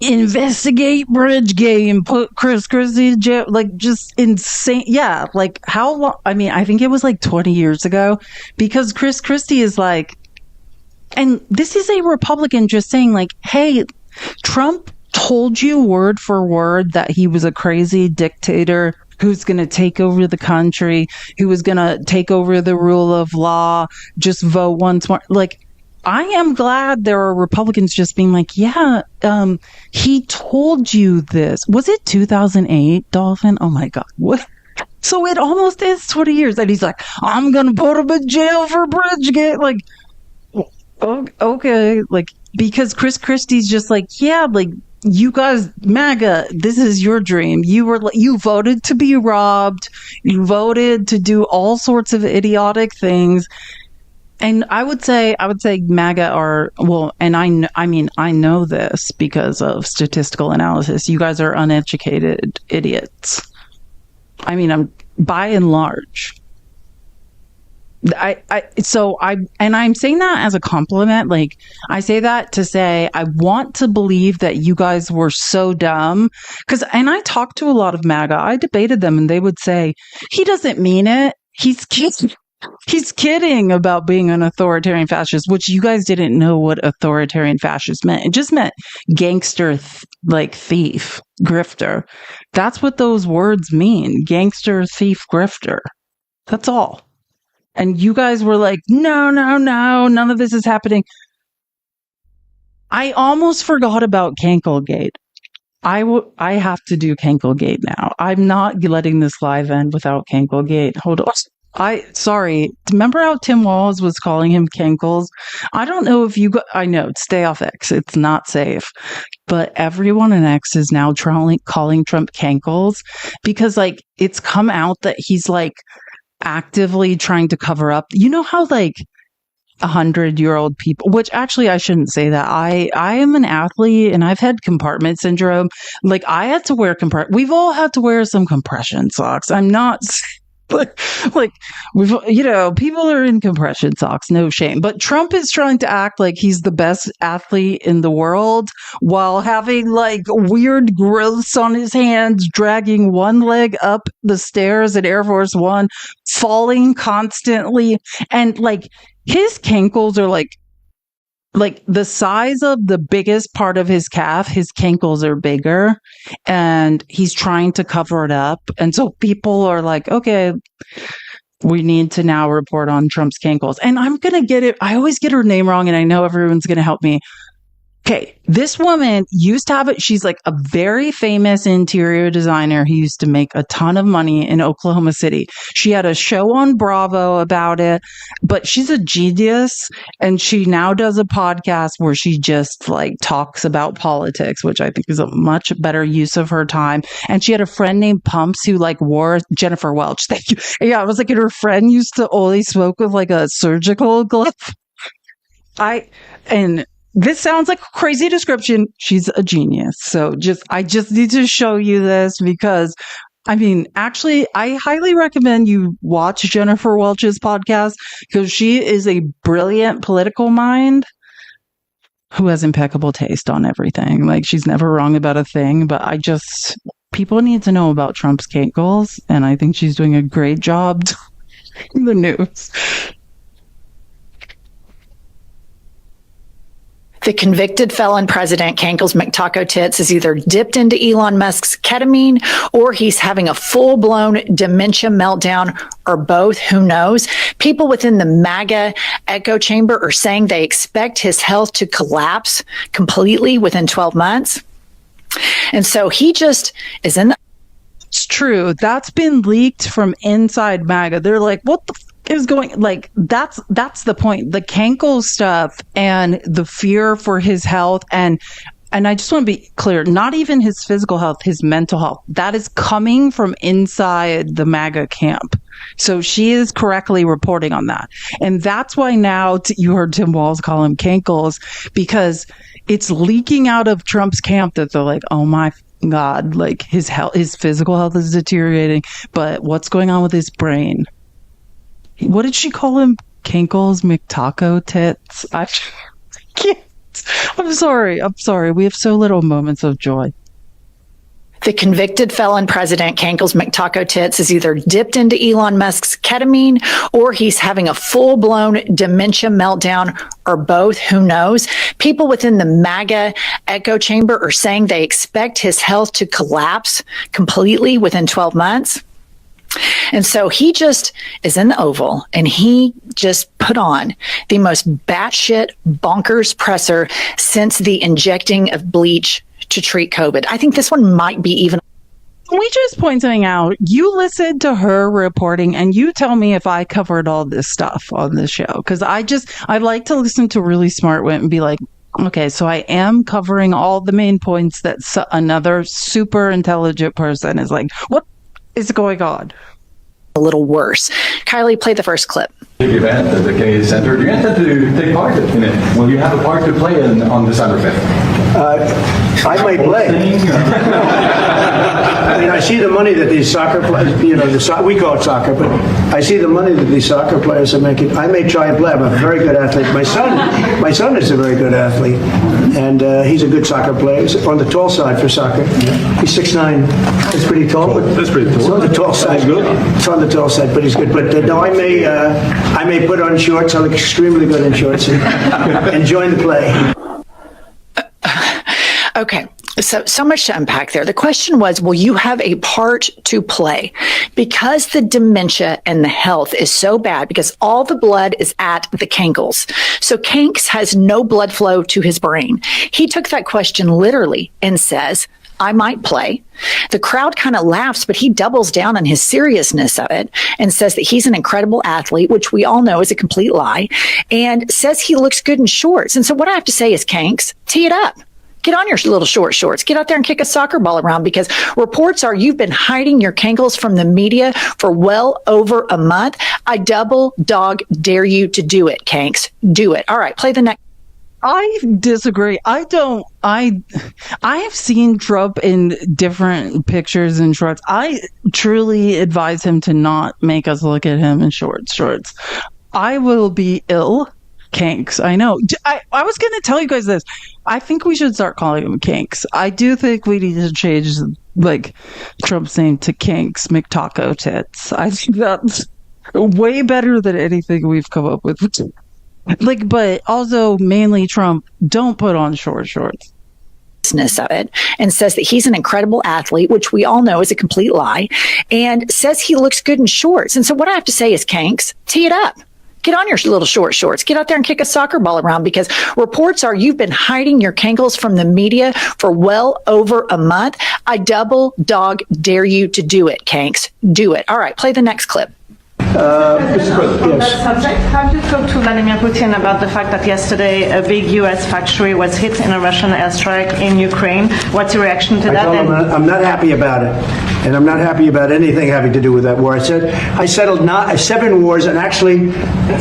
investigate Bridgegate and put Chris Christie in jail. Like just insane. Yeah. Like how long? I mean, I think it was like 20 years ago because Chris Christie is like, and this is a Republican just saying like, hey, Trump told you word for word that he was a crazy dictator who's going to take over the country, who was going to take over the rule of law, just vote once more. Like, I am glad there are Republicans just being like, yeah, he told you this. Was it 2008, Dolphin? Oh my God. What? So it almost is 20 years. And he's like, I'm going to put him in jail for Bridgegate. Like, okay. Like, because Chris Christie's just like, yeah, like, you guys, MAGA, this is your dream. You voted to be robbed. You voted to do all sorts of idiotic things. And I would say MAGA are, well, and I know this because of statistical analysis. You guys are uneducated idiots. I mean, I'm by and large. I'm saying that as a compliment. Like, I say that to say I want to believe that you guys were so dumb. And I talked to a lot of MAGA. I debated them, and they would say he doesn't mean it. He's kidding about being an authoritarian fascist, which you guys didn't know what authoritarian fascist meant. It just meant gangster, thief, grifter. That's what those words mean. Gangster, thief, grifter. That's all. And you guys were like, no, none of this is happening. I almost forgot about Canklegate. I have to do Canklegate now. I'm not letting this live end without Canklegate. Hold on. Sorry. Remember how Tim Walz was calling him Cankles? I don't know if I know, stay off X. It's not safe. But everyone in X is now calling Trump Cankles because like it's come out that he's like actively trying to cover up. You know how like 100-year-old people, which actually I shouldn't say that. I am an athlete and I've had compartment syndrome. Like I had to wear we've all had to wear some compression socks. I'm not like people are in compression socks, no shame. But Trump is trying to act like he's the best athlete in the world while having like weird growths on his hands, dragging one leg up the stairs at Air Force One, falling constantly, and like his cankles are like the size of the biggest part of his calf. His cankles are bigger and he's trying to cover it up. And so people are like, okay, we need to now report on Trump's cankles. And I'm going to get it. I always get her name wrong and I know everyone's going to help me. Okay, this woman used to have it. She's like a very famous interior designer who used to make a ton of money in Oklahoma City. She had a show on Bravo about it, but she's a genius. And she now does a podcast where she just like talks about politics, which I think is a much better use of her time. And she had a friend named Pumps who like wore Jennifer Welch. Thank you. Yeah, it was like, and her friend used to only smoke with like a surgical glove. This sounds like a crazy description. She's a genius. So I just need to show you this because, I mean, actually, I highly recommend you watch Jennifer Welch's podcast because she is a brilliant political mind who has impeccable taste on everything. Like, she's never wrong about a thing, but people need to know about Trump's cankles, and I think she's doing a great job in the news. The convicted felon president, Cankles McTaco Tits, is either dipped into Elon Musk's ketamine or he's having a full-blown dementia meltdown or both. Who knows? People within the MAGA echo chamber are saying they expect his health to collapse completely within 12 months. And so he just is in the... It's true. That's been leaked from inside MAGA. They're like, what the is going, like, that's the point. The Cankle stuff and the fear for his health, and I just want to be clear, not even his physical health, his mental health, that is coming from inside the MAGA camp. So she is correctly reporting on that. And that's why now you heard Tim Walz call him Cankles, because it's leaking out of Trump's camp that they're like, oh my God, like his physical health is deteriorating, but what's going on with his brain? What did she call him? Cankles McTaco Tits? I can't. I'm sorry. We have so little moments of joy. The convicted felon president, Cankles McTaco Tits, is either dipped into Elon Musk's ketamine or he's having a full-blown dementia meltdown or both. Who knows? People within the MAGA echo chamber are saying they expect his health to collapse completely within 12 months. And so he just is in the Oval and he just put on the most batshit bonkers presser since the injecting of bleach to treat COVID. I think this one might be even. Can we just point something out? You listened to her reporting and you tell me if I covered all this stuff on this show. Because I like to listen to really smart women and be like, okay, so I am covering all the main points that another super intelligent person is like, what is going on? A little worse. Kylie, play the first clip. Big event at the Kennedy Center. Do you intend to take part in it? Will you have a part to play on December 5th? I might play. I mean, I see the money that these soccer players, we call it soccer, but I see the money that these soccer players are making. I may try and play. I'm a very good athlete. My son is a very good athlete, and he's a good soccer player. He's on the tall side for soccer. He's 6'9". That's pretty tall. That's pretty tall. It's on the tall side. Good. It's on the tall side, but he's good. But no, I may put on shorts. I look extremely good in shorts and join the play. Okay, so much to unpack there. The question was, will you have a part to play? Because the dementia and the health is so bad, because all the blood is at the Cankles. So Kanks has no blood flow to his brain. He took that question literally and says, I might play. The crowd kind of laughs, but he doubles down on his seriousness of it and says that he's an incredible athlete, which we all know is a complete lie, and says he looks good in shorts. And so what I have to say is, Kanks, tee it up. Get on your little shorts. Get out there and kick a soccer ball around, because reports are you've been hiding your Cankles from the media for well over a month. I double dog dare you to do it, Kanks. Do it. All right, play the next. I disagree. I have seen Trump in different pictures and shorts. I truly advise him to not make us look at him in shorts. I will be ill. Kanks. I know. I was going to tell you guys this. I think we should start calling him Kanks. I do think we need to change like Trump's name to Kanks McTaco Tits. I think that's way better than anything we've come up with. Like, but also mainly Trump, don't put on shorts. Of Get on your little short shorts. Get out there and kick a soccer ball around, because reports are you've been hiding your cankles from the media for well over a month. I double dog dare you to do it, Kanks. Do it. All right, play the next clip. On that subject, have you talked to Vladimir Putin about the fact that yesterday a big U.S. factory was hit in a Russian airstrike in Ukraine? What's your reaction to that? I'm not happy about it, and I'm not happy about anything having to do with that war. I said I settled 7 wars, and actually,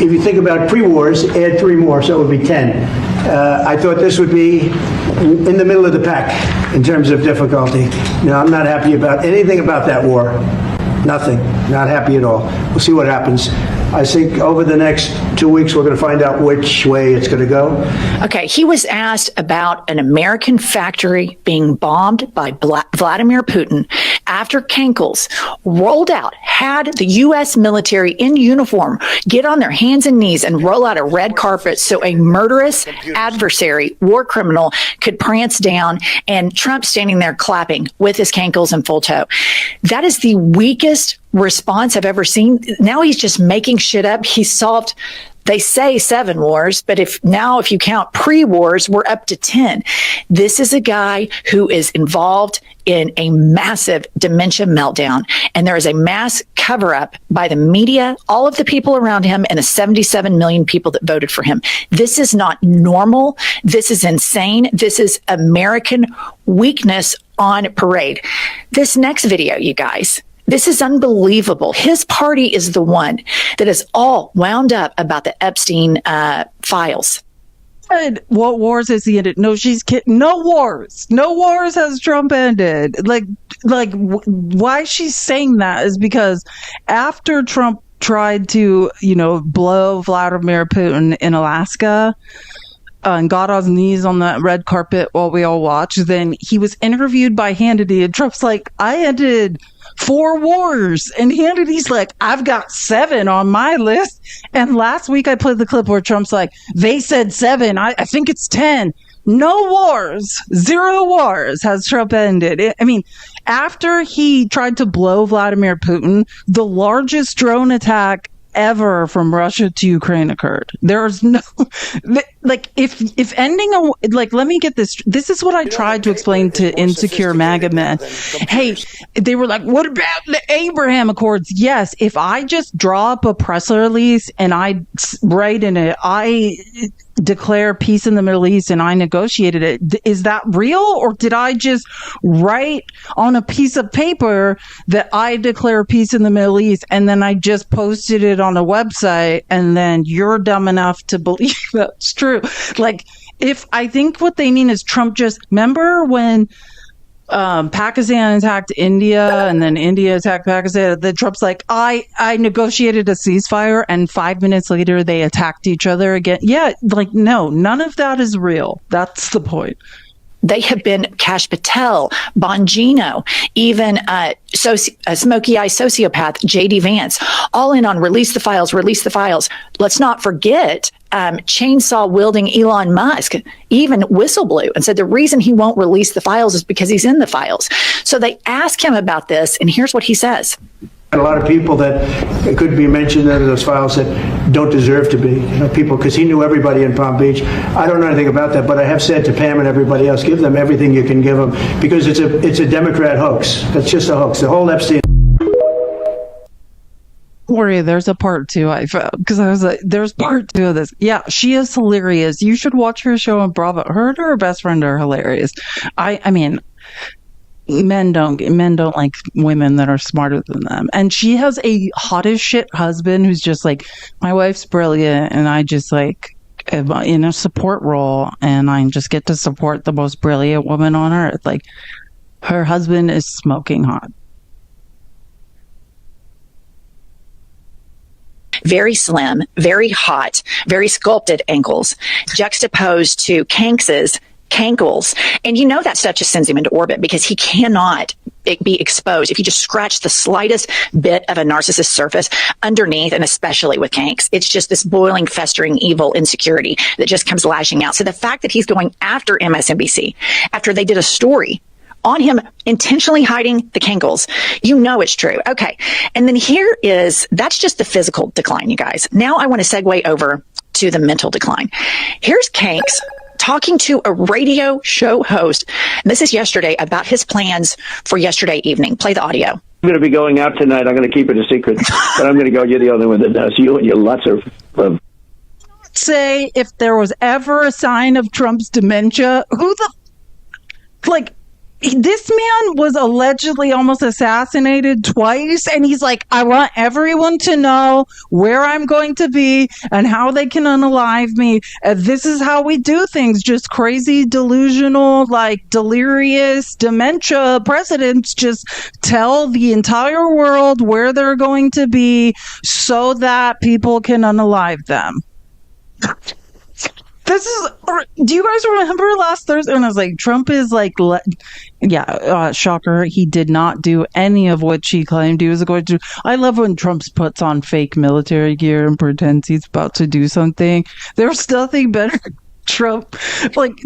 if you think about pre-wars, add 3 more, so it would be 10. I thought this would be in the middle of the pack in terms of difficulty. No, I'm not happy about anything about that war. Nothing. Not happy at all. We'll see what happens. I think over the next 2 weeks, we're going to find out which way it's going to go. Okay, he was asked about an American factory being bombed by Vladimir Putin after Kankles rolled out, had the U.S. military in uniform get on their hands and knees and roll out a red carpet so a murderous adversary, war criminal, could prance down, and Trump standing there clapping with his Kankles in full tow. That is the weakest response I've ever seen. Now he's just making shit up. He solved, they say 7 wars, but if you count pre-wars, we're up to 10. This is a guy who is involved in a massive dementia meltdown, and there is a mass cover-up by the media, all of the people around him, and the 77 million people that voted for him. This is not normal. This is insane. This is American weakness on parade. This next video, you guys, this is unbelievable. His party is the one that is all wound up about the Epstein files. What wars has he ended? No, she's kidding. No wars. No wars has Trump ended. Why she's saying that is because after Trump tried to, blow Vladimir Putin in Alaska, and got on his knees on the red carpet while we all watched, then he was interviewed by Hannity, and Trump's like, I ended 4 wars, and Hannity's like, I've got 7 on my list. And last week I played the clip where Trump's like, they said 7, I think it's 10. No wars, 0 wars has Trump ended. After he tried to blow Vladimir Putin, the largest drone attack ever from Russia to Ukraine occurred. There's no, if ending let me get this. This is what I tried to explain to insecure MAGA men. Hey, they were like, what about the Abraham Accords? Yes, if I just draw up a press release and I write in it, I declare peace in the Middle East and I negotiated it. Is that real? Or did I just write on a piece of paper that I declare peace in the Middle East and then I just posted it on a website and then you're dumb enough to believe that's true? If I think what they mean is Trump just, remember when Pakistan attacked India and then India attacked Pakistan, then Trump's like, I negotiated a ceasefire and 5 minutes later they attacked each other again. Yeah, no, none of that is real. That's the point. They have been Kash Patel, Bongino, even Smokey Eye sociopath J.D. Vance, all in on release the files, release the files. Let's not forget chainsaw wielding Elon Musk even whistleblew and said the reason he won't release the files is because he's in the files. So they ask him about this, and here's what he says. A lot of people that could be mentioned in those files that don't deserve to be, people, because he knew everybody in Palm Beach. I don't know anything about that, but I have said to Pam and everybody else, give them everything you can give them, because it's a Democrat hoax. It's just a hoax. The whole Epstein. Worry, there's a part 2 I found, because I was like, there's part 2 of this. Yeah, she is hilarious. You should watch her show on Bravo. Her and her best friend are hilarious. I mean, men don't like women that are smarter than them. And she has a hot as shit husband who's just like, my wife's brilliant and I just am in a support role and I just get to support the most brilliant woman on earth. Her husband is smoking hot. Very slim, very hot, very sculpted ankles, juxtaposed to Kanks's cankles. And that stuff just sends him into orbit because he cannot be exposed if you just scratch the slightest bit of a narcissist's surface underneath, and especially with Kanks. It's just this boiling, festering, evil insecurity that just comes lashing out. So the fact that he's going after MSNBC after they did a story on him intentionally hiding the cankles. You know it's true. Okay. And then that's just the physical decline, you guys. Now I want to segue over to the mental decline. Here's Kanks talking to a radio show host. And this is yesterday about his plans for yesterday evening. Play the audio. I'm going to be going out tonight. I'm going to keep it a secret, but I'm going to go. You're the only one that knows. You and your lots of say if there was ever a sign of Trump's dementia, this man was allegedly almost assassinated twice, and he's like, I want everyone to know where I'm going to be and how they can unalive me. This is how we do things. Just crazy, delusional, delirious dementia presidents just tell the entire world where they're going to be so that people can unalive them. Do you guys remember last Thursday? And I was like, Trump is shocker. He did not do any of what she claimed he was going to do. I love when Trump puts on fake military gear and pretends he's about to do something. There's nothing better. Trump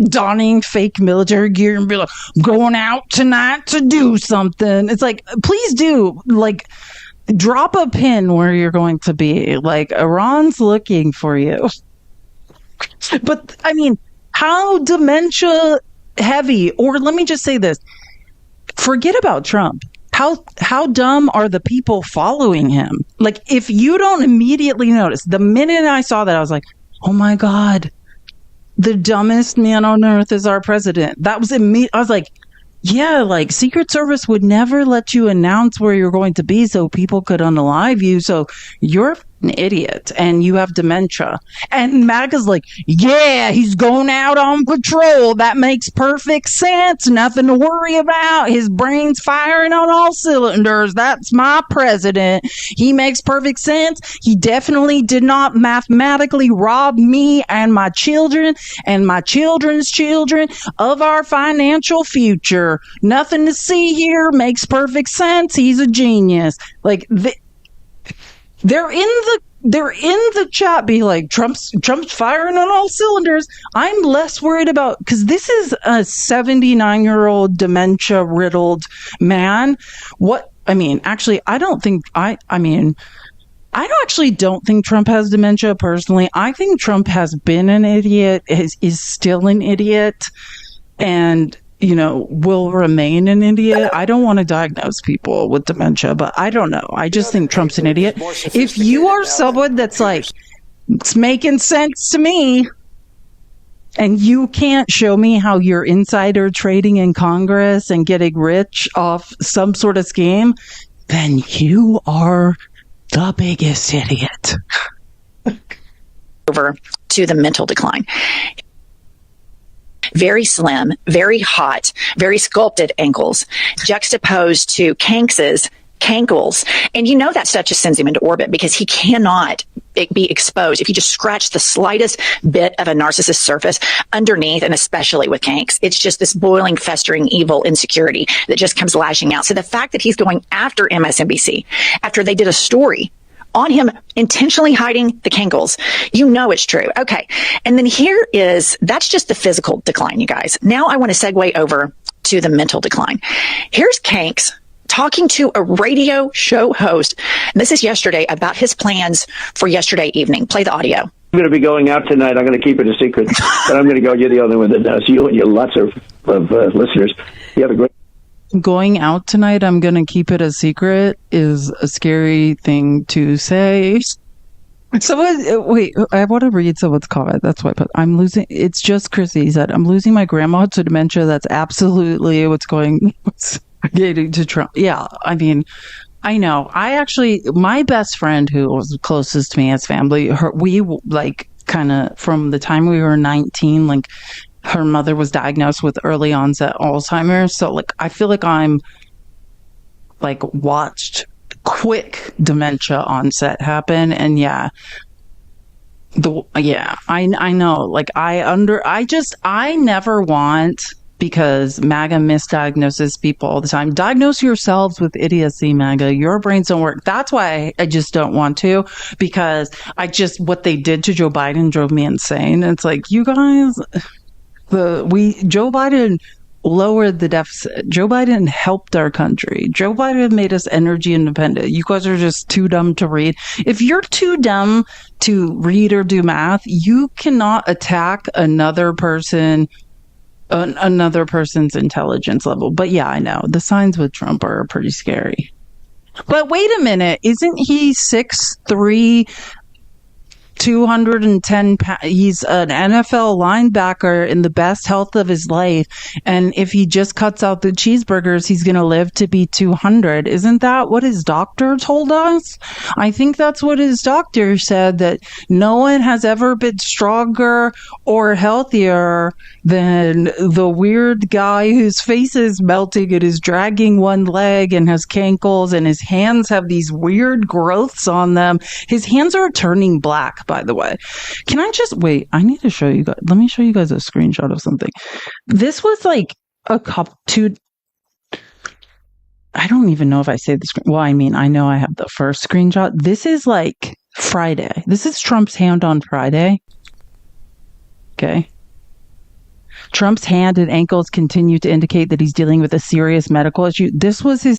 donning fake military gear and be like, going out tonight to do something. It's like, please do drop a pin where you're going to be. Iran's looking for you. But I mean, how dementia heavy, or let me just say this, forget about Trump. How dumb are the people following him? If you don't immediately notice, the minute I saw that, I was like, oh my God, the dumbest man on earth is our president. That was immediate. I was like, yeah, Secret Service would never let you announce where you're going to be so people could unalive you. So you're an idiot and you have dementia. And MAGA's like, yeah, he's going out on patrol. That makes perfect sense. Nothing to worry about. His brain's firing on all cylinders. That's my president. He makes perfect sense. He definitely did not mathematically rob me and my children and my children's children of our financial future. Nothing to see here. Makes perfect sense. He's a genius. They're in the chat be like, Trump's firing on all cylinders. I'm less worried about, because this is a 79-year-old dementia riddled man. Actually, I actually don't think Trump has dementia personally. I think Trump has been an idiot, is still an idiot, and will remain an idiot. I don't want to diagnose people with dementia, but I don't know. I just think Trump's an idiot. If you are someone that's it's making sense to me, and you can't show me how you're insider trading in Congress and getting rich off some sort of scheme, then you are the biggest idiot. Over to the mental decline. Very slim, very hot, very sculpted ankles, juxtaposed to Kanks's cankles. And that stuff just sends him into orbit because he cannot be exposed. If you just scratch the slightest bit of a narcissist's surface underneath, and especially with Kanks, it's just this boiling, festering, evil insecurity that just comes lashing out. So the fact that he's going after MSNBC, after they did a story on him intentionally hiding the cankles, you know it's true. Okay. And then that's just the physical decline, you guys. Now I want to segue over to the mental decline. Here's Kanks talking to a radio show host. And this is yesterday about his plans for yesterday evening. Play the audio. I'm going to be going out tonight. I'm going to keep it a secret, but I'm going to go. You're the only one that knows. You and your lots of listeners. You have a great. Going out tonight, I'm going to keep it a secret is a scary thing to say. Wait, I want to read someone's comment. That's why it's just Chrissy said, I'm losing my grandma to dementia. That's absolutely what's getting to Trump. Yeah, I know. My best friend who was closest to me as family, we kind of from the time we were 19, her mother was diagnosed with early onset Alzheimer's. So I feel like I'm watched quick dementia onset happen. And I know, I never want, because MAGA misdiagnoses people all the time. Diagnose yourselves with idiocy, MAGA. Your brains don't work. That's why I just don't want to, because what they did to Joe Biden drove me insane. It's like, you guys, Joe Biden lowered the deficit. Joe Biden helped our country. Joe Biden made us energy independent. You guys are just too dumb to read. If you're too dumb to read or do math, you cannot attack another person's intelligence level. But yeah, I know. The signs with Trump are pretty scary. But wait a minute. Isn't he 6'3", 210 pounds? He's an NFL linebacker in the best health of his life, and if he just cuts out the cheeseburgers, he's going to live to be 200. Isn't that what his doctor told us? I think that's what his doctor said, that no one has ever been stronger or healthier than the weird guy whose face is melting and is dragging one leg and has cankles, and his hands have these weird growths on them. His hands are turning black, by the way. Can I just wait? I need to show you guys. Let me show you guys a screenshot of something. This was like a couple, I don't even know if I saved the screen. Well, I mean, I know I have the first screenshot. This is like Friday. This is Trump's hand on Friday. Okay. Trump's hand and ankles continue to indicate that he's dealing with a serious medical issue. This was his